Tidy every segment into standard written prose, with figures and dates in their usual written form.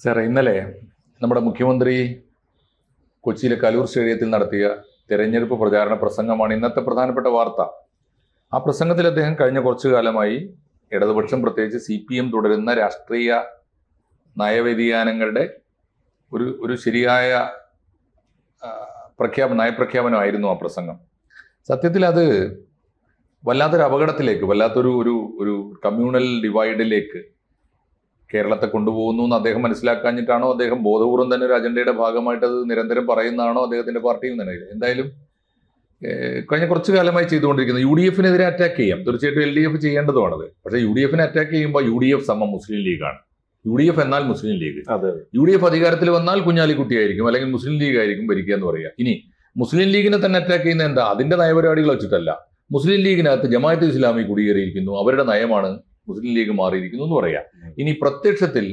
സാറേ, ഇന്നലെ നമ്മുടെ മുഖ്യമന്ത്രി കൊച്ചിയിലെ കലൂർ സ്റ്റേഡിയത്തിൽ നടത്തിയ തെരഞ്ഞെടുപ്പ് പ്രചാരണ പ്രസംഗമാണ് ഇന്നത്തെ പ്രധാനപ്പെട്ട വാർത്ത. ആ പ്രസംഗത്തിൽ അദ്ദേഹം കഴിഞ്ഞ കുറച്ചു കാലമായി ഇടതുപക്ഷം, പ്രത്യേകിച്ച് CPM തുടരുന്ന രാഷ്ട്രീയ നയവ്യതിയാനങ്ങളുടെ ഒരു ശരിയായ നയപ്രഖ്യാപനമായിരുന്നു ആ പ്രസംഗം. സത്യത്തിൽ അത് വല്ലാത്തൊരു അപകടത്തിലേക്ക്, വല്ലാത്തൊരു കമ്മ്യൂണൽ ഡിവൈഡിലേക്ക് കേരളത്തെ കൊണ്ടുപോകുന്നു എന്ന് അദ്ദേഹം മനസ്സിലാക്കാഞ്ഞിട്ടാണോ, അദ്ദേഹം ബോധപൂർവം തന്നെ ഒരു അജണ്ടയുടെ ഭാഗമായിട്ട് അത് നിരന്തരം പറയുന്നതാണോ അദ്ദേഹത്തിന്റെ പാർട്ടിയും തന്നെ. എന്തായാലും കഴിഞ്ഞ കുറച്ചു കാലമായി ചെയ്തുകൊണ്ടിരിക്കുന്നത് UDF-നെതിരെ അറ്റാക്ക് ചെയ്യാം. തീർച്ചയായിട്ടും LDF ചെയ്യേണ്ടതുമാണത്. പക്ഷേ UDF-നെ അറ്റാക്ക് ചെയ്യുമ്പോൾ UDF സമം മുസ്ലിം ലീഗാണ്. UDF എന്നാൽ മുസ്ലിം ലീഗ്. UDF അധികാരത്തിൽ വന്നാൽ കുഞ്ഞാലിക്കുട്ടിയായിരിക്കും, അല്ലെങ്കിൽ മുസ്ലിം ലീഗ് ആയിരിക്കും ഭരിക്കുക എന്ന് പറയുക. ഇനി മുസ്ലിം ലീഗിനെ തന്നെ അറ്റാക്ക് ചെയ്യുന്ന എന്താ? അതിന്റെ നയപരിപാടികൾ വെച്ചിട്ടല്ല. മുസ്ലിം ലീഗിനകത്ത് ജമാഅത്തെ ഇസ്ലാമി കുടിയേറിയിരിക്കുന്നു, അവരുടെ നയമാണ് മുസ്ലിം ലീഗ് മാറിയിരിക്കുന്നു എന്ന് പറയാം. ഇനി പ്രത്യക്ഷത്തിൽ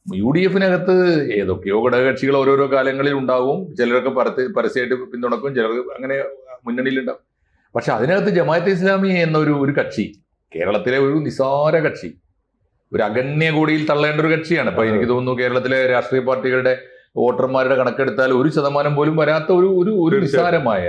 UDF-നകത്ത് ഏതൊക്കെയോ ഘടകകക്ഷികൾ ഓരോരോ കാലങ്ങളിൽ ഉണ്ടാവും. ചിലരൊക്കെ പരസ്യമായിട്ട് പിന്തുണക്കും, ചിലർക്ക് അങ്ങനെ മുന്നണിയിലുണ്ടാവും. പക്ഷെ അതിനകത്ത് ജമാഅത്തെ ഇസ്ലാമി എന്ന ഒരു കക്ഷി, കേരളത്തിലെ ഒരു നിസാര കക്ഷി, ഒരു അഗണ്യ കോടിയിൽ തള്ളേണ്ട ഒരു കക്ഷിയാണ്. ഇപ്പൊ എനിക്ക് തോന്നുന്നു കേരളത്തിലെ രാഷ്ട്രീയ പാർട്ടികളുടെ വോട്ടർമാരുടെ കണക്കെടുത്താൽ 1% പോലും വരാത്ത ഒരു നിസ്സാരമായ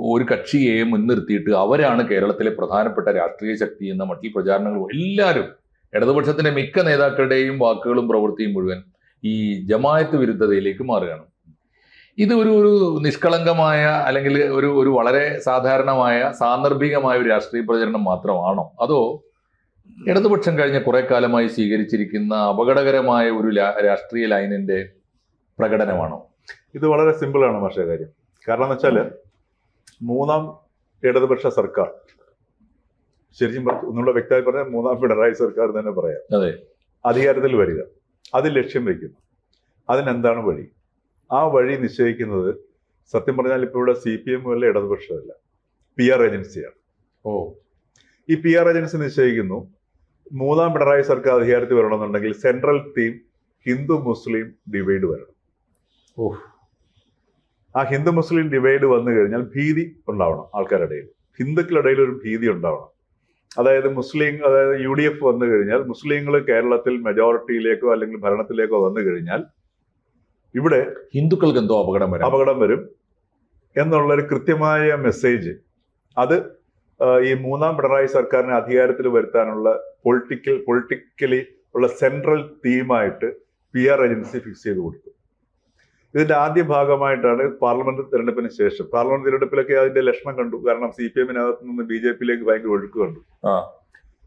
ഒരു കക്ഷിയെ മുൻനിർത്തിയിട്ട് അവരാണ് കേരളത്തിലെ പ്രധാനപ്പെട്ട രാഷ്ട്രീയ ശക്തി എന്ന മട്ടിൽ പ്രചാരണങ്ങളും എല്ലാവരും, ഇടതുപക്ഷത്തിന്റെ മിക്ക നേതാക്കളുടെയും വാക്കുകളും പ്രവൃത്തിയും മുഴുവൻ ഈ ജമാഅത്ത് വിരുദ്ധതയിലേക്ക് മാറുകയാണ്. ഇത് ഒരു നിഷ്കളങ്കമായ, അല്ലെങ്കിൽ ഒരു വളരെ സാധാരണമായ സാന്ദർഭികമായ ഒരു രാഷ്ട്രീയ പ്രചരണം മാത്രമാണോ, അതോ ഇടതുപക്ഷം കഴിഞ്ഞ കുറെ കാലമായി സ്വീകരിച്ചിരിക്കുന്ന അപകടകരമായ ഒരു രാഷ്ട്രീയ ലൈനിന്റെ പ്രകടനമാണോ? ഇത് വളരെ സിമ്പിളാണ് മാഷേ കാര്യം. കാരണം എന്ന് വെച്ചാല് മൂന്നാം ഇടതുപക്ഷ സർക്കാർ, ശരിക്കും ഒന്നുള്ള വ്യക്തമായി പറഞ്ഞാൽ മൂന്നാം പിണറായി സർക്കാർ തന്നെ പറയാം, അതെ, അധികാരത്തിൽ വരിക, അത് ലക്ഷ്യം വയ്ക്കുന്നു. അതിനെന്താണ് വഴി? ആ വഴി നിശ്ചയിക്കുന്നത് സത്യം പറഞ്ഞാൽ ഇപ്പോൾ ഇവിടെ CPM അല്ല, ഇടതുപക്ഷമല്ല, PR ഏജൻസിയാണ്. ഈ PR ഏജൻസി നിശ്ചയിക്കുന്നു മൂന്നാം പിണറായി സർക്കാർ അധികാരത്തിൽ വരണമെന്നുണ്ടെങ്കിൽ സെൻട്രൽ തീം ഹിന്ദു മുസ്ലിം ഡിവൈഡ് വരണം. ആ ഹിന്ദു മുസ്ലിം ഡിവൈഡ് വന്നു കഴിഞ്ഞാൽ ഭീതി ഉണ്ടാവണം ആൾക്കാരുടെ ഇടയിൽ, ഹിന്ദുക്കളുടെ ഇടയിൽ ഒരു ഭീതി ഉണ്ടാവണം. അതായത് UDF വന്നു കഴിഞ്ഞാൽ മുസ്ലിങ്ങൾ കേരളത്തിൽ മെജോറിറ്റിയിലേക്കോ അല്ലെങ്കിൽ ഭരണത്തിലേക്കോ വന്നു കഴിഞ്ഞാൽ ഇവിടെ ഹിന്ദുക്കൾക്ക് എന്തോ അപകടം വരും എന്നുള്ളൊരു കൃത്യമായ മെസ്സേജ് അത് ഈ മൂന്നാം പിണറായി സർക്കാരിനെ അധികാരത്തിൽ വരുത്താനുള്ള പൊളിറ്റിക്കലി ഉള്ള സെൻട്രൽ തീമായിട്ട് PR ഏജൻസി ഫിക്സ് ചെയ്ത് കൊടുത്തു. ഇതിന്റെ ആദ്യ ഭാഗമായിട്ടാണ് പാർലമെന്റ് തെരഞ്ഞെടുപ്പിന് ശേഷം, പാർലമെന്റ് തെരഞ്ഞെടുപ്പിലൊക്കെ അതിന്റെ ലക്ഷണം കണ്ടു. കാരണം CPM-നകത്ത് നിന്ന് BJP-യിലേക്ക് ഭയങ്കര ഒഴുക്ക് കണ്ടു.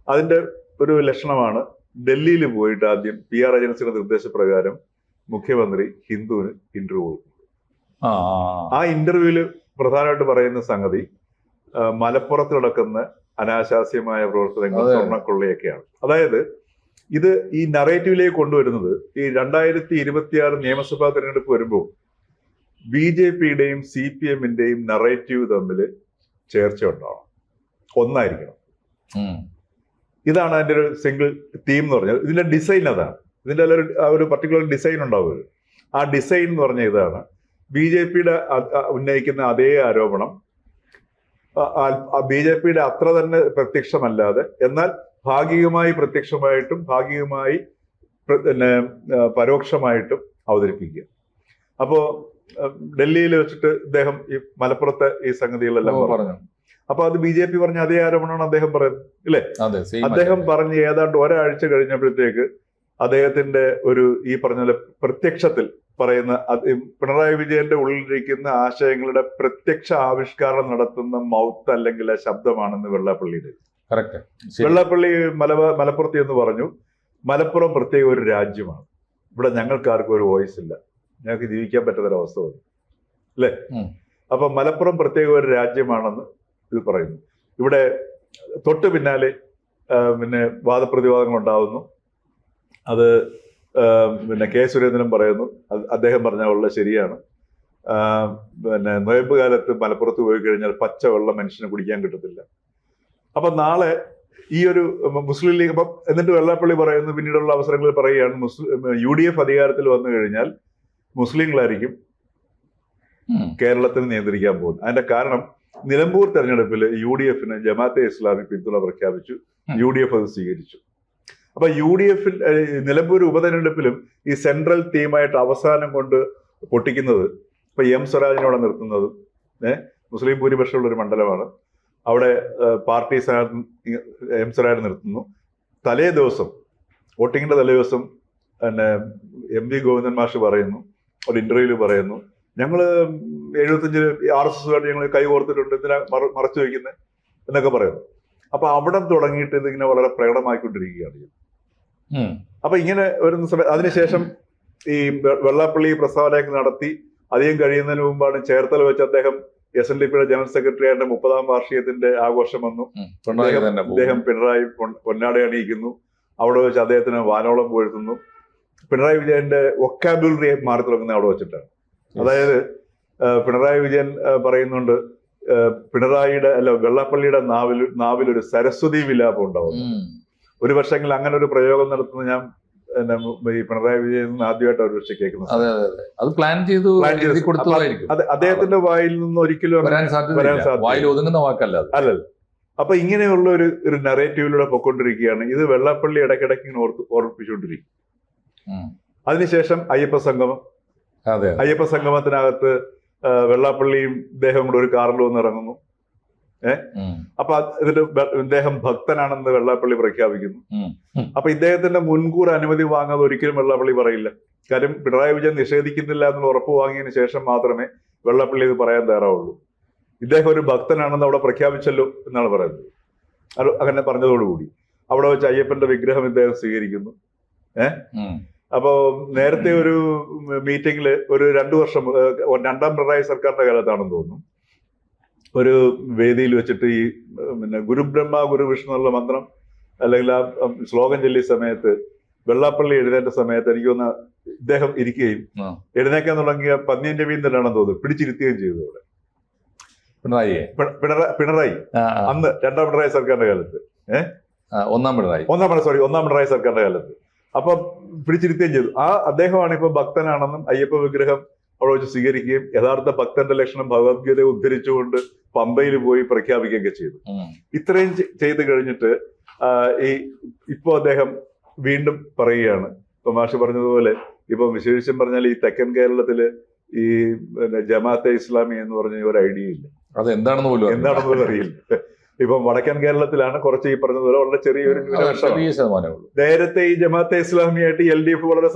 അതിന്റെ ഒരു ലക്ഷണമാണ് ഡൽഹിയിൽ പോയിട്ട് ആദ്യം PR ഏജൻസിയുടെ നിർദ്ദേശപ്രകാരം മുഖ്യമന്ത്രി ഹിന്ദുവിന് ഇന്റർവ്യൂ കൊടുക്കുന്നത്. ആ ഇന്റർവ്യൂവില് പ്രധാനമായിട്ട് പറയുന്ന സംഗതി മലപ്പുറത്ത് നടക്കുന്ന അനാശാസ്യമായ പ്രവർത്തനങ്ങൾ, സ്വർണ്ണക്കൊള്ളയൊക്കെയാണ്. അതായത് ഇത് ഈ നറേറ്റീവിലേക്ക് കൊണ്ടുവരുന്നത് ഈ 2026 നിയമസഭാ തെരഞ്ഞെടുപ്പ് വരുമ്പോൾ BJP-യുടെയും CPM-ന്റെയും നറേറ്റീവ് തമ്മിൽ ചേർച്ച ഉണ്ടാവണം, ഒന്നായിരിക്കണം. ഇതാണ് അതിന്റെ ഒരു സിംഗിൾ തീം എന്ന് പറഞ്ഞാൽ. ഇതിന്റെ ഡിസൈൻ അതാണ്. ഇതിന്റെ ഒരു പർട്ടിക്കുലർ ഡിസൈൻ ഉണ്ടാവുമല്ലോ. ആ ഡിസൈൻ എന്ന് പറഞ്ഞ ഇതാണ്. BJP-യുടെ ഉന്നയിക്കുന്ന അതേ ആരോപണം BJP-യുടെ അത്ര തന്നെ പ്രത്യക്ഷമല്ലാതെ, എന്നാൽ ഭാഗികമായി പ്രത്യക്ഷമായിട്ടും ഭാഗികമായി പരോക്ഷമായിട്ടും അവതരിപ്പിക്കുക. അപ്പോ ഡൽഹിയിൽ വെച്ചിട്ട് ഇദ്ദേഹം ഈ മലപ്പുറത്തെ ഈ സംഗതികളെല്ലാം പറഞ്ഞു. അപ്പൊ അത് BJP പറഞ്ഞ അതേ ആരോപണമാണ് അദ്ദേഹം പറയുന്നത്, ഇല്ലേ? അദ്ദേഹം പറഞ്ഞ് ഏതാണ്ട് ഒരാഴ്ച കഴിഞ്ഞപ്പോഴത്തേക്ക് അദ്ദേഹത്തിന്റെ ഈ പറഞ്ഞ പ്രത്യക്ഷത്തിൽ പറയുന്ന പിണറായി വിജയന്റെ ഉള്ളിലിരിക്കുന്ന ആശയങ്ങളുടെ പ്രത്യക്ഷ ആവിഷ്കാരം നടത്തുന്ന മൗത്ത് അല്ലെങ്കിൽ ശബ്ദമാണെന്ന് വെള്ളാപ്പള്ളി മലപ്പുറത്ത് എന്ന് പറഞ്ഞു. മലപ്പുറം പ്രത്യേക ഒരു രാജ്യമാണ്, ഇവിടെ ഞങ്ങൾക്ക് ആർക്കും ഒരു വോയിസ് ഇല്ല, ഞങ്ങൾക്ക് ജീവിക്കാൻ പറ്റുന്നൊരവസ്ഥ വന്നു, അല്ലേ? അപ്പൊ മലപ്പുറം പ്രത്യേക ഒരു രാജ്യമാണെന്ന് ഇത് പറയുന്നു. ഇവിടെ തൊട്ട് പിന്നാലെ വാദപ്രതിവാദങ്ങൾ ഉണ്ടാവുന്നു. അത് K. സുരേന്ദ്രൻ പറയുന്നു, അദ്ദേഹം പറഞ്ഞ വളരെ ശരിയാണ്. നോയമ്പ് കാലത്ത് മലപ്പുറത്ത് പോയി കഴിഞ്ഞാൽ പച്ചവെള്ളം മനുഷ്യന് കുടിക്കാൻ കിട്ടത്തില്ല. അപ്പൊ നാളെ ഈ ഒരു മുസ്ലിം ലീഗ്, അപ്പം എന്നിട്ട് വെള്ളാപ്പള്ളി പറയുന്നു, പിന്നീടുള്ള അവസരങ്ങളിൽ പറയുകയാണ് UDF അധികാരത്തിൽ വന്നു കഴിഞ്ഞാൽ മുസ്ലിങ്ങളായിരിക്കും കേരളത്തിൽ നിയന്ത്രിക്കാൻ പോകുന്നത്. അതിന്റെ കാരണം നിലമ്പൂർ തെരഞ്ഞെടുപ്പിൽ UDF-ന് ജമാഅത്തെ ഇസ്ലാമി പിന്തുണ പ്രഖ്യാപിച്ചു, UDF അത് സ്വീകരിച്ചു. അപ്പൊ UDF നിലമ്പൂർ ഉപതെരഞ്ഞെടുപ്പിലും ഈ സെൻട്രൽ തീമായിട്ട് അവസാനം കൊണ്ട് പൊട്ടിക്കുന്നത് ഇപ്പൊ M സ്വരാജിനോടെ നിർത്തുന്നത് മുസ്ലിം ഭൂരിപക്ഷമുള്ള ഒരു മണ്ഡലമാണ്. അവിടെ പാർട്ടി M സ്വരാജ് നിർത്തുന്നു. തലേ ദിവസം വോട്ടിങ്ങിന്റെ തലേ ദിവസം പിന്നെ MV ഗോവിന്ദൻ മാഷ് പറയുന്നു, ഒരു ഇന്റർവ്യൂവിൽ പറയുന്നു, ഞങ്ങള് 75 RSS ഞങ്ങൾ കൈ കോർത്തിട്ടുണ്ട്, എന്തിനാ മറച്ചു വയ്ക്കുന്നത് എന്നൊക്കെ പറയുന്നു. അപ്പൊ അവിടെ തുടങ്ങിയിട്ട് ഇതിങ്ങനെ വളരെ പ്രകടമായിക്കൊണ്ടിരിക്കുകയാണ്. അപ്പൊ ഇങ്ങനെ വരുന്ന സമയത്ത് അതിനുശേഷം ഈ വെള്ളാപ്പള്ളി പ്രസ്താവനയൊക്കെ നടത്തി അധികം കഴിയുന്നതിന് മുമ്പാണ് ചേർത്തല വെച്ച് അദ്ദേഹം SNDPയുടെ ജനറൽ സെക്രട്ടറി ആയിട്ട് 30ാം വാർഷികത്തിന്റെ ആഘോഷം വന്നു. അദ്ദേഹം പിണറായി പൊന്നാട അണിയിക്കുന്നു. അവിടെ വെച്ച് അദ്ദേഹത്തിന് വാനോളം പുകഴ്ത്തുന്നു. പിണറായി വിജയന്റെ വൊക്കാബുലറി മാറി തുടങ്ങുന്നത് അവിടെ വെച്ചിട്ടാണ്. അതായത് പിണറായി വിജയൻ പറയുന്നുണ്ട്, വെള്ളാപ്പള്ളിയുടെ നാവിൽ ഒരു സരസ്വതി വിലാപം ഉണ്ടാവും. ഒരു പക്ഷെങ്കിൽ അങ്ങനെ ഒരു പ്രയോഗം നടത്തുന്നത് ഞാൻ ഈ പിണറായി വിജയൻ ആദ്യമായിട്ട് ഒരു പക്ഷെ കേൾക്കുന്നത്. അത് പ്ലാൻ ചെയ്തു അദ്ദേഹത്തിന്റെ വായിൽ നിന്ന് ഒരിക്കലും വരാൻ സാധ്യത അല്ലല്ല. അപ്പൊ ഇങ്ങനെയുള്ള ഒരു നറേറ്റീവിലൂടെ പൊയ്ക്കൊണ്ടിരിക്കുകയാണ്. ഇത് വെള്ളാപ്പള്ളി ഇടയ്ക്കിടയ്ക്ക് ഇങ്ങനെ ഓർപ്പിച്ചുകൊണ്ടിരിക്കും. അതിനുശേഷം അയ്യപ്പ സംഗമത്തിനകത്ത് വെള്ളാപ്പള്ളിയും ഇദ്ദേഹം കൂടെ ഒരു കാറിൽ വന്ന് ഇറങ്ങുന്നു. അപ്പൊ ഇതിന്റെ ഇദ്ദേഹം ഭക്തനാണെന്ന് വെള്ളാപ്പള്ളി പ്രഖ്യാപിക്കുന്നു. അപ്പൊ ഇദ്ദേഹത്തിന്റെ മുൻകൂർ അനുമതി വാങ്ങാതെ ഒരിക്കലും വെള്ളാപ്പള്ളി പറയില്ല. കാര്യം പിണറായി വിജയൻ നിഷേധിക്കുന്നില്ല എന്നുള്ള ഉറപ്പ് വാങ്ങിയതിനു ശേഷം മാത്രമേ വെള്ളാപ്പള്ളി ഇത് പറയാൻ തയ്യാറാവുള്ളൂ. ഇദ്ദേഹം ഒരു ഭക്തനാണെന്ന് അവിടെ പ്രഖ്യാപിച്ചല്ലോ എന്നാണ് പറയുന്നത്. അത് അങ്ങനെ പറഞ്ഞതോടുകൂടി അവിടെ വെച്ച് അയ്യപ്പന്റെ വിഗ്രഹം ഇദ്ദേഹം സ്വീകരിക്കുന്നു. അപ്പോ നേരത്തെ ഒരു മീറ്റിംഗില് ഒരു 2 വർഷം 2ാം പിണറായി സർക്കാരിന്റെ കാലത്താണെന്ന് തോന്നുന്നു, ഒരു വേദിയിൽ വെച്ചിട്ട് ഈ ഗുരുബ്രഹ്മ ഗുരു വിഷ്ണു എന്നുള്ള മന്ത്രം അല്ലെങ്കിൽ ആ ശ്ലോകം ചൊല്ലിയ സമയത്ത് വെള്ളാപ്പള്ളി എഴുന്നേറ്റ സമയത്ത് എനിക്ക് തോന്നുന്ന ഇദ്ദേഹം ഇരിക്കുകയും എഴുന്നേക്കാൻ തുടങ്ങിയ പന്നിയൻ രവീന്ദ്രനാണെന്ന് തോന്നുന്നു പിടിച്ചിരുത്തുകയും ചെയ്തു. അവിടെ പിണറായി അന്ന് 2ാം പിണറായി സർക്കാരിന്റെ കാലത്ത് ഒന്നാം പിണറായി സർക്കാരിന്റെ കാലത്ത് അപ്പൊ പിടിച്ചിരുത്തുകയും ചെയ്തു. അദ്ദേഹമാണ് ഇപ്പൊ ഭക്തനാണെന്നും അയ്യപ്പ വിഗ്രഹം അവിടെ വെച്ച് സ്വീകരിക്കുകയും യഥാർത്ഥ ഭക്തന്റെ ലക്ഷണം ഭഗവത്ഗീതയെ ഉദ്ധരിച്ചുകൊണ്ട് പമ്പയിൽ പോയി പ്രഖ്യാപിക്കുകയൊക്കെ ചെയ്തു. ഇത്രയും ചെയ്ത് കഴിഞ്ഞിട്ട് ഇപ്പോ അദ്ദേഹം വീണ്ടും പറയുകയാണ്, ഇപ്പൊ മാഷ് പറഞ്ഞതുപോലെ ഇപ്പൊ വിശേഷിച്ചും പറഞ്ഞാൽ ഈ തെക്കൻ കേരളത്തില് ഈ ജമാഅത്തെ ഇസ്ലാമി എന്ന് പറഞ്ഞ ഒരു ഐഡിയ ഇല്ല. അത് എന്താണെന്ന് പോലും അറിയില്ല. ഇപ്പം വടക്കൻ കേരളത്തിലാണ് കുറച്ച് ഈ പറഞ്ഞതുപോലെ വളരെ ചെറിയൊരു ശതമാനമേ. നേരത്തെ ഈ ജമാഅത്തെ ഇസ്ലാമിയായിട്ട് LDF വളരെ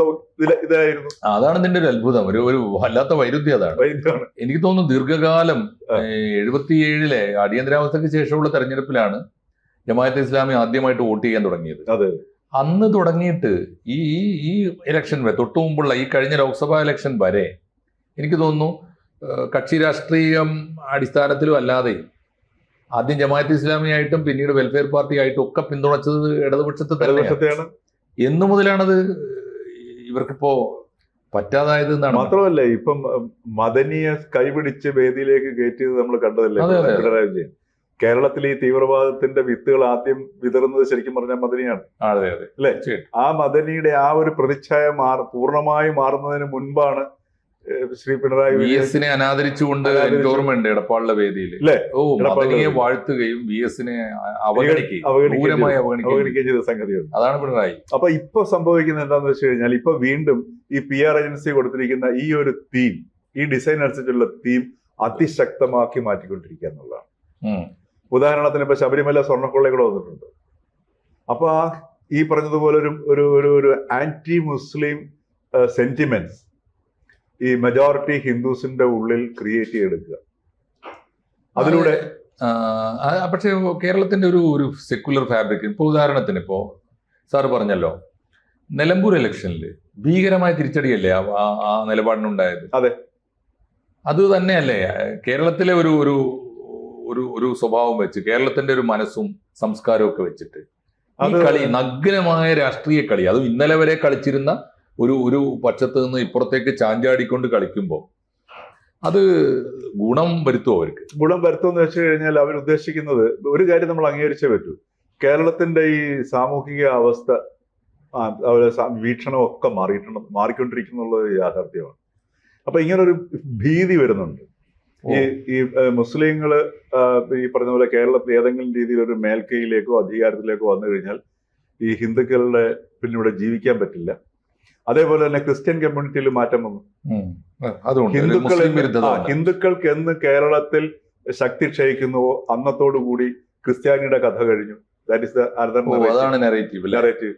ഇതായിരുന്നു. അതാണ് ഇതിന്റെ ഒരു അത്ഭുതം, ഒരു വല്ലാത്ത വൈരുദ്ധ്യം. അതാണ് എനിക്ക് തോന്നുന്നു ദീർഘകാലം 77 അടിയന്തരാവസ്ഥയ്ക്ക് ശേഷമുള്ള തെരഞ്ഞെടുപ്പിലാണ് ജമാഅത്തെ ഇസ്ലാമി ആദ്യമായിട്ട് വോട്ട് ചെയ്യാൻ തുടങ്ങിയത്. അതെ, അന്ന് തുടങ്ങിയിട്ട് ഈ ഇലക്ഷൻ വരെ തൊട്ടു മുമ്പുള്ള ഈ കഴിഞ്ഞ ലോക്സഭാ ഇലക്ഷൻ വരെ എനിക്ക് തോന്നുന്നു കക്ഷി രാഷ്ട്രീയം അടിസ്ഥാനത്തിലും അല്ലാതെയും ആദ്യം ജമാഅത്ത് ഇസ്ലാമിയായിട്ടും പിന്നീട് വെൽഫെയർ പാർട്ടി ആയിട്ടും ഒക്കെ പിന്തുണച്ചത് ഇടതുപക്ഷത്തെ തന്നെയാണ്. എന്നു മുതലാണത് ഇവർക്കിപ്പോ പറ്റാതായത് എന്നാണ്. മാത്രമല്ല ഇപ്പം മദനിയെ കൈപിടിച്ച് വേദിയിലേക്ക് കയറ്റിയത് നമ്മൾ കണ്ടതല്ലേ പിണറായി വിജയൻ. കേരളത്തിൽ ഈ തീവ്രവാദത്തിന്റെ വിത്തുകൾ ആദ്യം വിതറുന്നത് ശരിക്കും പറഞ്ഞാൽ മദനിയാണ്. അല്ലെ? ആ മദനിയുടെ ആ ഒരു പ്രതിച്ഛായ പൂർണ്ണമായി മാറുന്നതിന് മുൻപാണ് ശ്രീ പിണറായി വിഎസിനെ അനാദരിച്ചുകൊണ്ട് എനിക്ക് ഓർമ്മയുണ്ട് എടപ്പാളിലെ വേദിയിൽ മദനിയെ വാഴ്ത്തുകയും വിഎസിനെ അവഗണിക്കുകയും ചെയ്ത സംഗതിയുണ്ട്. അതാണ് പിണറായി. അപ്പൊ ഇപ്പൊ സംഭവിക്കുന്നത് എന്താണെന്ന് വെച്ച് കഴിഞ്ഞാൽ ഇപ്പൊ വീണ്ടും ഈ PR ഏജൻസി കൊടുത്തിരിക്കുന്ന ഈ ഒരു തീം, ഈ ഡിസൈൻ അനുസരിച്ചുള്ള തീം അതിശക്തമാക്കി മാറ്റിക്കൊണ്ടിരിക്കുക എന്നുള്ളതാണ്. ഉദാഹരണത്തിന് ഇപ്പൊ ശബരിമല സ്വർണ്ണക്കൊള്ളയും കൂടെ വന്നിട്ടുണ്ട്. അപ്പൊ ഈ പറഞ്ഞതുപോലെ ഒരു ആന്റി മുസ്ലിം സെന്റിമെന്റ്സ് ഈ മെജോറിറ്റി ഹിന്ദുസിന്റെ ഉള്ളിൽ ക്രിയേറ്റ് ചെയ്തെടുക്കുക അതിലൂടെ. പക്ഷേ കേരളത്തിന്റെ ഒരു സെക്കുലർ ഫാബ്രിക്, ഇപ്പൊ ഉദാഹരണത്തിന് ഇപ്പോ സാറ് പറഞ്ഞല്ലോ നിലമ്പൂർ ഇലക്ഷനിൽ ഭീകരമായ തിരിച്ചടിയല്ലേ ആ നിലപാടിനുണ്ടായത്? അതെ, അത് തന്നെയല്ലേ കേരളത്തിലെ ഒരു സ്വഭാവം വെച്ച് കേരളത്തിന്റെ ഒരു മനസ്സും സംസ്കാരവും ഒക്കെ വെച്ചിട്ട് ഈ കളി നഗ്നമായ രാഷ്ട്രീയ കളി, അതും ഇന്നലെ വരെ കളിച്ചിരുന്ന ഒരു പക്ഷത്ത് നിന്ന് ഇപ്പുറത്തേക്ക് ചാഞ്ചാടിക്കൊണ്ട് കളിക്കുമ്പോൾ അത് ഗുണം വരുത്തുമോ? അവർക്ക് ഗുണം വരുത്തുമെന്ന് വെച്ച് കഴിഞ്ഞാൽ അവർ ഉദ്ദേശിക്കുന്നത് ഒരു കാര്യം നമ്മൾ അംഗീകരിച്ചേ പറ്റൂ. കേരളത്തിന്റെ ഈ സാമൂഹിക അവസ്ഥ വീക്ഷണം ഒക്കെ മാറിക്കൊണ്ടിരിക്കുന്നുള്ളത് യാഥാർത്ഥ്യമാണ്. അപ്പൊ ഇങ്ങനൊരു ഭീതി വരുന്നുണ്ട്. ഈ മുസ്ലിങ്ങള് ഈ പറഞ്ഞ പോലെ കേരളത്തിൽ ഏതെങ്കിലും രീതിയിൽ ഒരു മേൽക്കൈയിലേക്കോ അധികാരത്തിലേക്കോ വന്നു കഴിഞ്ഞാൽ ഈ ഹിന്ദുക്കളുടെ പിന്നെ ഇവിടെ ജീവിക്കാൻ പറ്റില്ല. അതേപോലെ തന്നെ ക്രിസ്ത്യൻ കമ്മ്യൂണിറ്റിയിൽ മാറ്റം വന്നു. ഹിന്ദുക്കൾക്ക് എന്ന് കേരളത്തിൽ ശക്തി ക്ഷയിക്കുന്നുവോ അന്നത്തോടു കൂടി ക്രിസ്ത്യാനിയുടെ കഥ കഴിഞ്ഞു. That is the narrative.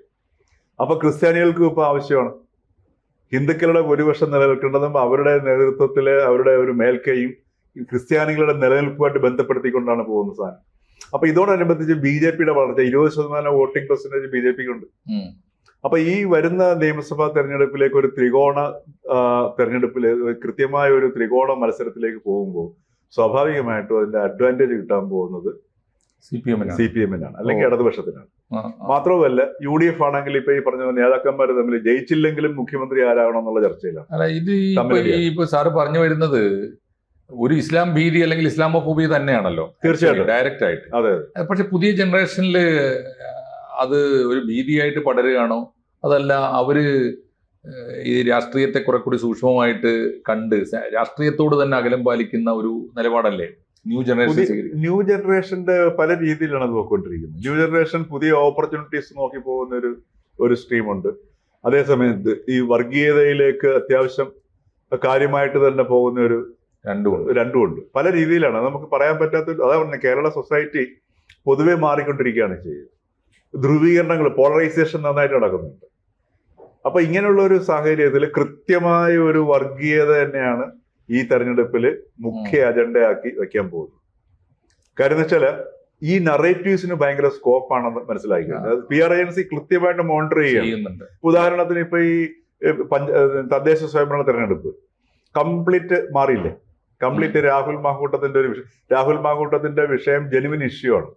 അപ്പൊ ക്രിസ്ത്യാനികൾക്കും ഇപ്പൊ ആവശ്യമാണ് ഹിന്ദുക്കളുടെ ഭൂരിപക്ഷം നിലനിൽക്കേണ്ടതും അവരുടെ നേതൃത്വത്തില് അവരുടെ ഒരു മേൽക്കൈയും ക്രിസ്ത്യാനികളുടെ നിലനിൽപ്പുമായിട്ട് ബന്ധപ്പെടുത്തിക്കൊണ്ടാണ് പോകുന്ന സാധനം. അപ്പൊ ഇതോടനുബന്ധിച്ച് BJPയുടെ വളർച്ച 20% വോട്ടിംഗ് പെർസെന്റേജ് BJPക്ക് ഉണ്ട്. അപ്പൊ ഈ വരുന്ന നിയമസഭാ തെരഞ്ഞെടുപ്പിലേക്ക് ഒരു കൃത്യമായ ഒരു ത്രികോണ മത്സരത്തിലേക്ക് പോകുമ്പോൾ സ്വാഭാവികമായിട്ടും അതിന്റെ അഡ്വാൻറ്റേജ് കിട്ടാൻ പോകുന്നത് CPM-നാണ്, അല്ലെങ്കിൽ ഇടതുപക്ഷത്തിനാണ്. മാത്രവുമല്ല UDF ആണെങ്കിൽ ഇപ്പൊ ഈ പറഞ്ഞ നേതാക്കന്മാർ തമ്മിൽ ജയിച്ചില്ലെങ്കിലും മുഖ്യമന്ത്രി ആരാകണം എന്നുള്ള ചർച്ചയിലാണ്. അല്ല, ഇത് ഇപ്പൊ സാറ് പറഞ്ഞു വരുന്നത് ഒരു ഇസ്ലാം ഭീതി അല്ലെങ്കിൽ ഇസ്ലാമോഫോബിയ തന്നെയാണല്ലോ, തീർച്ചയായിട്ടും ഡയറക്റ്റ് ആയിട്ട്. അതെ. പക്ഷെ പുതിയ ജനറേഷനിൽ അത് ഒരു ഭീതിയായിട്ട് പടരുകയാണോ, അതല്ല അവര് ഈ രാഷ്ട്രീയത്തെ കുറെ കൂടി സൂക്ഷ്മമായിട്ട് കണ്ട് രാഷ്ട്രീയത്തോട് തന്നെ അകലം പാലിക്കുന്ന ഒരു നിലപാടല്ലേ ന്യൂ ജനറേഷന്റെ പല രീതിയിലാണ് അത് പോയിക്കൊണ്ടിരിക്കുന്നത്. ന്യൂ ജനറേഷൻ പുതിയ ഓപ്പർച്യൂണിറ്റീസ് നോക്കി പോകുന്ന ഒരു സ്ട്രീമുണ്ട്. അതേസമയത്ത് ഈ വർഗീയതയിലേക്ക് അത്യാവശ്യം കാര്യമായിട്ട് തന്നെ പോകുന്ന ഒരു രണ്ടുമുണ്ട്. പല രീതിയിലാണ്, നമുക്ക് പറയാൻ പറ്റാത്ത. അതാ പറഞ്ഞ കേരള സൊസൈറ്റി പൊതുവെ മാറിക്കൊണ്ടിരിക്കുകയാണ് ചെയ്യുന്നത്. ധ്രുവീകരണങ്ങൾ, പോളറൈസേഷൻ നന്നായിട്ട് നടക്കുന്നുണ്ട്. അപ്പൊ ഇങ്ങനെയുള്ള ഒരു സാഹചര്യത്തിൽ കൃത്യമായ ഒരു വർഗീയത തന്നെയാണ് ഈ തെരഞ്ഞെടുപ്പിൽ മുഖ്യ അജണ്ടയാക്കി വെക്കാൻ പോകുന്നത്. കാര്യം എന്ന് വെച്ചാല് ഈ നറേറ്റീവ്സിന് ഭയങ്കര സ്കോപ്പാണെന്ന് മനസ്സിലാക്കിയത് PRINC കൃത്യമായിട്ട് മോണിറ്റർ ചെയ്യുന്നുണ്ട്. ഉദാഹരണത്തിന് ഇപ്പൊ ഈ തദ്ദേശ സ്വയംഭരണ തെരഞ്ഞെടുപ്പ് കംപ്ലീറ്റ് മാറിയില്ലേ? കംപ്ലീറ്റ് രാഹുൽ മാങ്കൂട്ടത്തിന്റെ വിഷയം ജെനുവിൻ ഇഷ്യൂ ആണ്.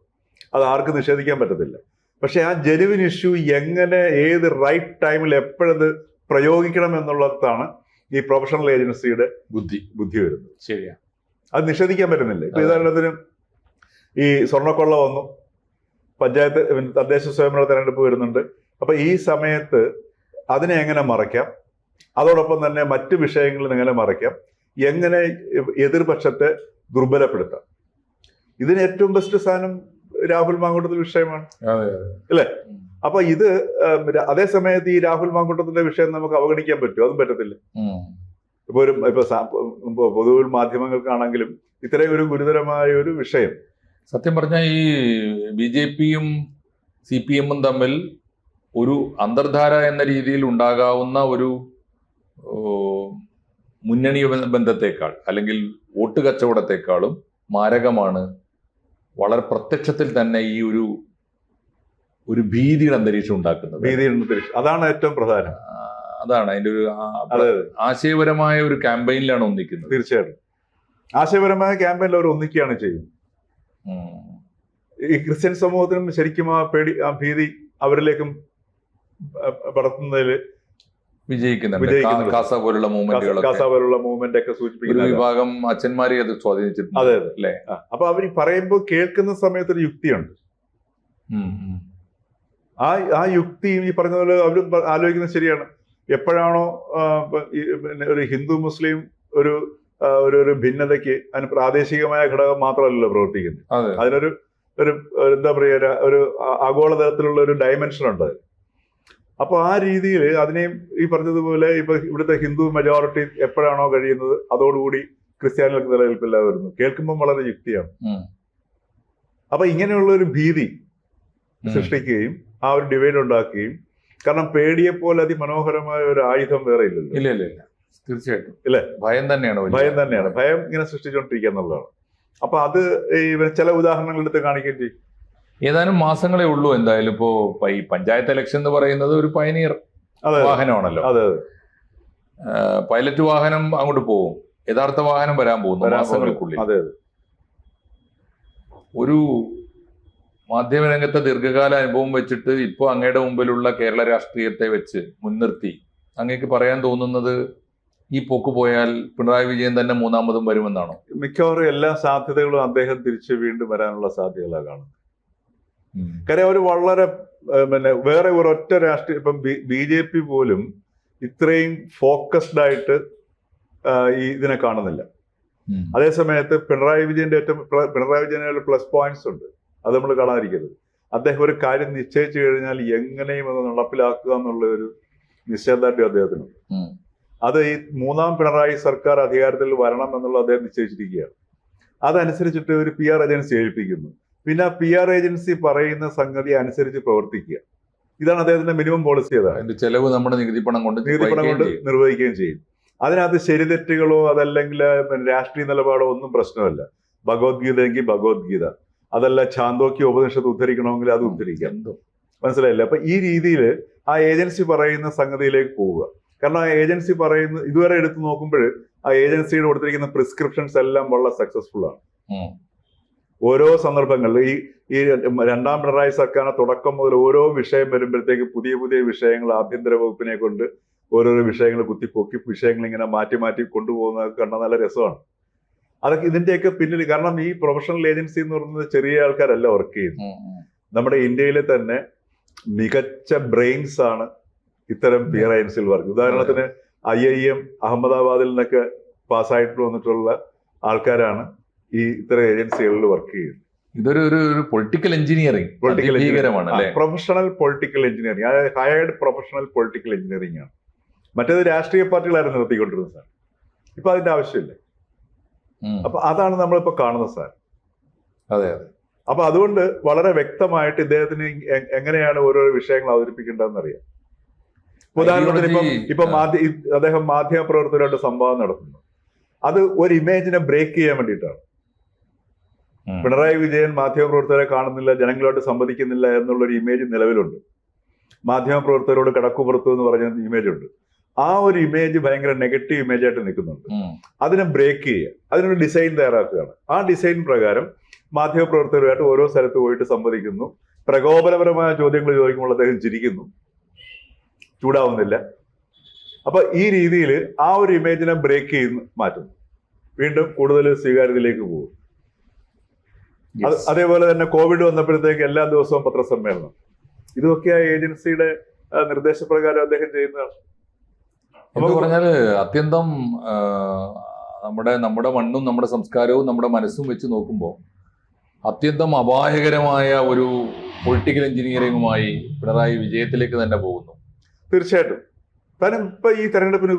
അത് ആർക്കും നിഷേധിക്കാൻ പറ്റത്തില്ല. പക്ഷെ ആ ജെനുവിൻ ഇഷ്യൂ എങ്ങനെ ഏത് റൈറ്റ് ടൈമിൽ എപ്പോഴത് പ്രയോഗിക്കണം എന്നുള്ളതാണ് ഈ പ്രൊഫഷണൽ ഏജൻസിയുടെ ബുദ്ധി വരുന്നത്. ശരിയാ, അത് നിഷേധിക്കാൻ പറ്റുന്നില്ല. ഇപ്പൊ ഉദാഹരണത്തിന് ഈ സ്വർണ്ണക്കൊള്ള വന്നു, തദ്ദേശ സ്വയംഭരണ തെരഞ്ഞെടുപ്പ് വരുന്നുണ്ട്. അപ്പൊ ഈ സമയത്ത് അതിനെ എങ്ങനെ മറയ്ക്കാം, അതോടൊപ്പം തന്നെ മറ്റു വിഷയങ്ങളിൽ എങ്ങനെ മറയ്ക്കാം, എങ്ങനെ എതിർപക്ഷത്തെ ദുർബലപ്പെടുത്താം, ഇതിന് ഏറ്റവും ബെസ്റ്റ് സാധനം രാഹുൽ മാങ്കൂട്ടത്തിൽ വിഷയമാണ്, അല്ലേ? അപ്പൊ ഇത് അതേ സമയത്ത് ഈ രാഹുൽ മാങ്കൂട്ടത്തിന്റെ വിഷയം നമുക്ക് അവഗണിക്കാൻ പറ്റുമോ? അതും പറ്റത്തില്ല. ഇപ്പൊ പൊതുവിൽ മാധ്യമങ്ങൾക്കാണെങ്കിലും ഇത്രയും ഒരു ഗുരുതരമായ ഒരു വിഷയം, സത്യം പറഞ്ഞാൽ ഈ BJPയും CPM-ഉം തമ്മിൽ ഒരു അന്തർധാര എന്ന രീതിയിൽ ഉണ്ടാകാവുന്ന ഒരു മുന്നണി ബന്ധത്തെക്കാൾ അല്ലെങ്കിൽ വോട്ട് കച്ചവടത്തെക്കാളും മാരകമാണ് വളരെ പ്രത്യക്ഷത്തിൽ തന്നെ ഈ ഒരു ഭീതിയുടെ അന്തരീക്ഷം ഉണ്ടാക്കുന്നത്. അതാണ് ഏറ്റവും പ്രധാനം. അതാണ് അതിന്റെ ഒരു ആശയപരമായ ഒരു ക്യാമ്പയിനിലാണ് ഒന്നിക്കുന്നത്. തീർച്ചയായിട്ടും ആശയപരമായ ക്യാമ്പയിനിൽ അവർ ഒന്നിക്കുകയാണ് ചെയ്യുന്നത്. ഈ ക്രിസ്ത്യൻ സമൂഹത്തിനും ശരിക്കും ആ ഭീതി അവരിലേക്കും പടർത്തുന്നതിൽ വിജയിക്കുന്നുണ്ട്. കാസ പോലുള്ള മൂവ്മെന്റ് ഒക്കെ സൂചിപ്പിക്കുന്ന വിഭാഗം അച്ഛന്മാരെ അത് സ്വാധീനിച്ചിട്ടുണ്ട്. അതെ അല്ലേ? അപ്പൊ അവർ പറയുമ്പോൾ കേൾക്കുന്ന സമയത്ത് ഒരു യുക്തിയുണ്ട്. ആ യുക്തി ഈ പറഞ്ഞ പോലെ അവർ ആലോചിക്കുന്നത് ശരിയാണ്. എപ്പോഴാണോ ഒരു ഹിന്ദു മുസ്ലിം ഒരു ഭിന്നതയ്ക്ക് അതിന് പ്രാദേശികമായ ഘടകം മാത്രമല്ലല്ലോ പ്രവർത്തിക്കുന്നത്, അതിനൊരു എന്താ പറയുക ഒരു ആഗോളതലത്തിലുള്ള ഒരു ഡയമെൻഷൻ ഉണ്ട്. അപ്പൊ ആ രീതിയിൽ അതിനെയും ഈ പറഞ്ഞതുപോലെ ഇപ്പൊ ഇവിടുത്തെ ഹിന്ദു മെജോറിറ്റി എപ്പോഴാണോ കഴിയുന്നത് അതോടുകൂടി ക്രിസ്ത്യാനികൾക്ക് നിലനിൽപ്പില്ല വരുന്നു. കേൾക്കുമ്പോൾ വളരെ യുക്തിയാണ്. അപ്പൊ ഇങ്ങനെയുള്ള ഒരു ഭീതി സൃഷ്ടിക്കുകയും ആ ഒരു ഡിവൈഡ് ഉണ്ടാക്കുകയും, കാരണം പേടിയെ പോലെ അതിമനോഹരമായ ഒരു ആയുധം വേറെ ഇല്ലല്ലോ. ഇല്ല, തീർച്ചയായിട്ടും ഇല്ലേ? ഭയം തന്നെയാണ്. ഭയം ഇങ്ങനെ സൃഷ്ടിച്ചുകൊണ്ടിരിക്കുക എന്നുള്ളതാണ്. അപ്പൊ അത് ചില ഉദാഹരണങ്ങൾ എടുത്ത് കാണിക്കുകയും ചെയ്യും. ഏതാനും മാസങ്ങളേ ഉള്ളൂ. എന്തായാലും ഇപ്പോ ഈ പഞ്ചായത്ത് ഇലക്ഷൻ എന്ന് പറയുന്നത് ഒരു പയനീർ വാഹനമാണല്ലോ. അതെ, പൈലറ്റ് വാഹനം അങ്ങോട്ട് പോകും, യഥാർത്ഥ വാഹനം വരാൻ പോകുന്നു മാസങ്ങൾക്കുള്ളിൽ. അതെ. ഒരു മാധ്യമരംഗത്തെ ദീർഘകാല അനുഭവം വെച്ചിട്ട് ഇപ്പോൾ അങ്ങയുടെ മുമ്പിലുള്ള കേരള രാഷ്ട്രീയത്തെ വെച്ച് മുൻനിർത്തി അങ്ങേക്ക് പറയാൻ തോന്നുന്നത് ഈ പോക്ക് പോയാൽ പിണറായി വിജയൻ തന്നെ മൂന്നാമതും വരുമെന്നാണോ? മിക്കവാറും എല്ലാ സാധ്യതകളും അദ്ദേഹം തിരിച്ച് വീണ്ടും വരാനുള്ള സാധ്യതകളാണ് കാണുന്നത്. കാര്യം അവർ വളരെ വേറെ ഒരൊറ്റ രാഷ്ട്രീയ ഇപ്പം BJP പോലും ഇത്രയും ഫോക്കസ്ഡ് ആയിട്ട് ഇതിനെ കാണുന്നില്ല. അതേസമയത്ത് പിണറായി വിജയന്റെ പ്ലസ് പോയിന്റ്സ് ഉണ്ട്, അത് നമ്മൾ കാണാതിരിക്കരുത്. അദ്ദേഹം ഒരു കാര്യം നിശ്ചയിച്ചു കഴിഞ്ഞാൽ എങ്ങനെയും അത് നടപ്പിലാക്കുക എന്നുള്ള ഒരു നിശ്ചയദാർഢ്യം അദ്ദേഹത്തിനുണ്ട്. അത് ഈ മൂന്നാം പിണറായി സർക്കാർ അധികാരത്തിൽ വരണം എന്നുള്ളത് അദ്ദേഹം നിശ്ചയിച്ചിരിക്കുകയാണ്. അതനുസരിച്ചിട്ട് ഒരു PR ഏജൻസി ഏൽപ്പിക്കുന്നു. പിന്നെ ആ PR ഏജൻസി പറയുന്ന സംഗതി അനുസരിച്ച് പ്രവർത്തിക്കുക. ഇതാണ് അദ്ദേഹത്തിന്റെ മിനിമം പോളിസി. അതാണ് ചെലവ് നമ്മുടെ നികുതി പണം കൊണ്ട് നിർവഹിക്കുകയും ചെയ്യും. അതിനകത്ത് ശരിതെറ്റുകളോ അതല്ലെങ്കിൽ രാഷ്ട്രീയ നിലപാടോ ഒന്നും പ്രശ്നമല്ല. ഭഗവത്ഗീതയെങ്കിൽ ഭഗവത്ഗീത, അതല്ല ഛാന്തോക്യ ഉപനിഷത്ത് ഉദ്ധരിക്കണമെങ്കിൽ അത് ഉദ്ധരിക്കാം. മനസ്സിലായില്ല? അപ്പൊ ഈ രീതിയിൽ ആ ഏജൻസി പറയുന്ന സംഗതിയിലേക്ക് പോവുക. കാരണം ആ ഏജൻസി പറയുന്ന ഇതുവരെ എടുത്തു നോക്കുമ്പോൾ ആ ഏജൻസിയുടെ കൊടുത്തിരിക്കുന്ന പ്രിസ്ക്രിപ്ഷൻസ് എല്ലാം വളരെ സക്സസ്ഫുൾ ആണ്. ഓരോ സന്ദർഭങ്ങളിൽ ഈ രണ്ടാം പിണറായി സർക്കാരിന് തുടക്കം മുതൽ ഓരോ വിഷയം വരുമ്പോഴത്തേക്ക് പുതിയ പുതിയ വിഷയങ്ങൾ ആഭ്യന്തര വകുപ്പിനെ കൊണ്ട് ഓരോരോ വിഷയങ്ങൾ കുത്തിപ്പൊക്കി വിഷയങ്ങൾ ഇങ്ങനെ മാറ്റി മാറ്റി കൊണ്ടുപോകുന്നത് കണ്ട നല്ല രസമാണ്. അതൊക്കെ ഇതിന്റെയൊക്കെ പിന്നിൽ, കാരണം ഈ പ്രൊഫഷണൽ ഏജൻസി എന്ന് പറയുന്നത് ചെറിയ ആൾക്കാരല്ല വർക്ക് ചെയ്യുന്നത്. നമ്മുടെ ഇന്ത്യയിലെ തന്നെ മികച്ച ബ്രെയിൻസ് ആണ് ഇത്തരം PR ഏജൻസിയിൽ വർക്ക്. ഉദാഹരണത്തിന് IIM അഹമ്മദാബാദിൽ നിന്നൊക്കെ പാസ്സായിട്ട് വന്നിട്ടുള്ള ആൾക്കാരാണ് ഈ ഇത്തരം ഏജൻസികളിൽ വർക്ക് ചെയ്യുന്നത്. ഇതൊരു political engineering, professional political engineering, അതായത് ഹയർഡ് പ്രൊഫഷണൽ പൊളിറ്റിക്കൽ എഞ്ചിനീയറിംഗ് ആണ്. മറ്റേത് രാഷ്ട്രീയ പാർട്ടികളായിരുന്നു നിർത്തിക്കൊണ്ടിരുന്നത് സാർ. ഇപ്പൊ അതിന്റെ ആവശ്യമില്ല. അപ്പൊ അതാണ് നമ്മളിപ്പോ കാണുന്നത് സാർ. അതെ അതെ. അപ്പൊ അതുകൊണ്ട് വളരെ വ്യക്തമായിട്ട് ഇദ്ദേഹത്തിന് എങ്ങനെയാണ് ഓരോരോ വിഷയങ്ങൾ അവതരിപ്പിക്കേണ്ടതെന്ന് അറിയാം. ഉദാഹരണത്തിന് ഇപ്പൊ അദ്ദേഹം മാധ്യമ പ്രവർത്തകരായിട്ട് സംവാദം നടത്തുന്നു. അത് ഒരു ഇമേജിനെ ബ്രേക്ക് ചെയ്യാൻ വേണ്ടിയിട്ടാണ്. പിണറായി വിജയൻ മാധ്യമപ്രവർത്തകരെ കാണുന്നില്ല, ജനങ്ങളോട് സംവദിക്കുന്നില്ല എന്നുള്ളൊരു ഇമേജ് നിലവിലുണ്ട്. മാധ്യമപ്രവർത്തകരോട് കടക്കുപുറത്തു എന്ന് പറഞ്ഞ ഇമേജ് ഉണ്ട്. ആ ഒരു ഇമേജ് ഭയങ്കര നെഗറ്റീവ് ഇമേജ് ആയിട്ട് നിൽക്കുന്നുണ്ട്. അതിനെ ബ്രേക്ക് ചെയ്യുക, അതിനൊരു ഡിസൈൻ തയ്യാറാക്കുകയാണ്. ആ ഡിസൈൻ പ്രകാരം മാധ്യമപ്രവർത്തകരുമായിട്ട് ഓരോ സ്ഥലത്ത് പോയിട്ട് സംവദിക്കുന്നു. പ്രകോപനപരമായ ചോദ്യങ്ങൾ ചോദിക്കുമ്പോൾ അദ്ദേഹം ചിരിക്കുന്നു, ചൂടാവുന്നില്ല. അപ്പൊ ഈ രീതിയിൽ ആ ഒരു ഇമേജിനെ ബ്രേക്ക് ചെയ്ത് മാറ്റുന്നു, വീണ്ടും കൂടുതൽ സ്വീകാര്യതയിലേക്ക് പോകും. അതേപോലെ തന്നെ കോവിഡ് വന്നപ്പോഴത്തേക്ക് എല്ലാ ദിവസവും പത്രസമ്മേളനം, ഇതൊക്കെ ആ ഏജൻസിയുടെ നിർദ്ദേശപ്രകാരം അദ്ദേഹം ചെയ്യുന്നതാണ്. എന്ന് പറഞ്ഞാല് അത്യന്തം നമ്മുടെ മണ്ണും നമ്മുടെ സംസ്കാരവും നമ്മുടെ മനസ്സും വെച്ച് നോക്കുമ്പോൾ അത്യന്തം അപായകരമായ ഒരു പൊളിറ്റിക്കൽ എഞ്ചിനീയറിംഗുമായി പിണറായി വിജയത്തിലേക്ക് തന്നെ പോകുന്നു. തീർച്ചയായിട്ടും. കാരണം ഇപ്പൊ ഈ തെരഞ്ഞെടുപ്പിന്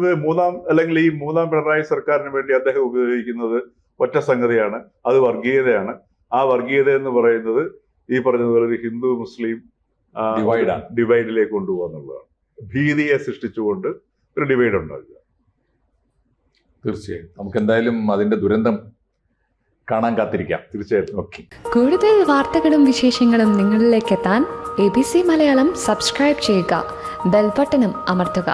ഈ മൂന്നാം പിണറായി സർക്കാരിന് വേണ്ടി അദ്ദേഹം ഉപയോഗിക്കുന്നത് ഒറ്റ സംഗതിയാണ്, അത് വർഗീയതയാണ്. ആ വർഗീയത എന്ന് പറയുന്നത് ഈ പറഞ്ഞതുപോലെ ഒരു ഹിന്ദു മുസ്ലിം ഡിവൈഡിലേക്ക് കൊണ്ടുപോകുക എന്നുള്ളതാണ്. ഭീതിയെ സൃഷ്ടിച്ചുകൊണ്ട് ഒരു ഡിവൈഡ് ഉണ്ടാക്കുക. തീർച്ചയായും നമുക്ക് എന്തായാലും അതിന്റെ ദുരന്തം കാണാൻ കാത്തിരിക്കാം. തീർച്ചയായിട്ടും. ഓക്കെ. കൂടുതൽ വാർത്തകളും വിശേഷങ്ങളും നിങ്ങളിലേക്ക് എത്താൻ ABC മലയാളം സബ്സ്ക്രൈബ് ചെയ്യുക, ബെൽ ബട്ടണും അമർത്തുക.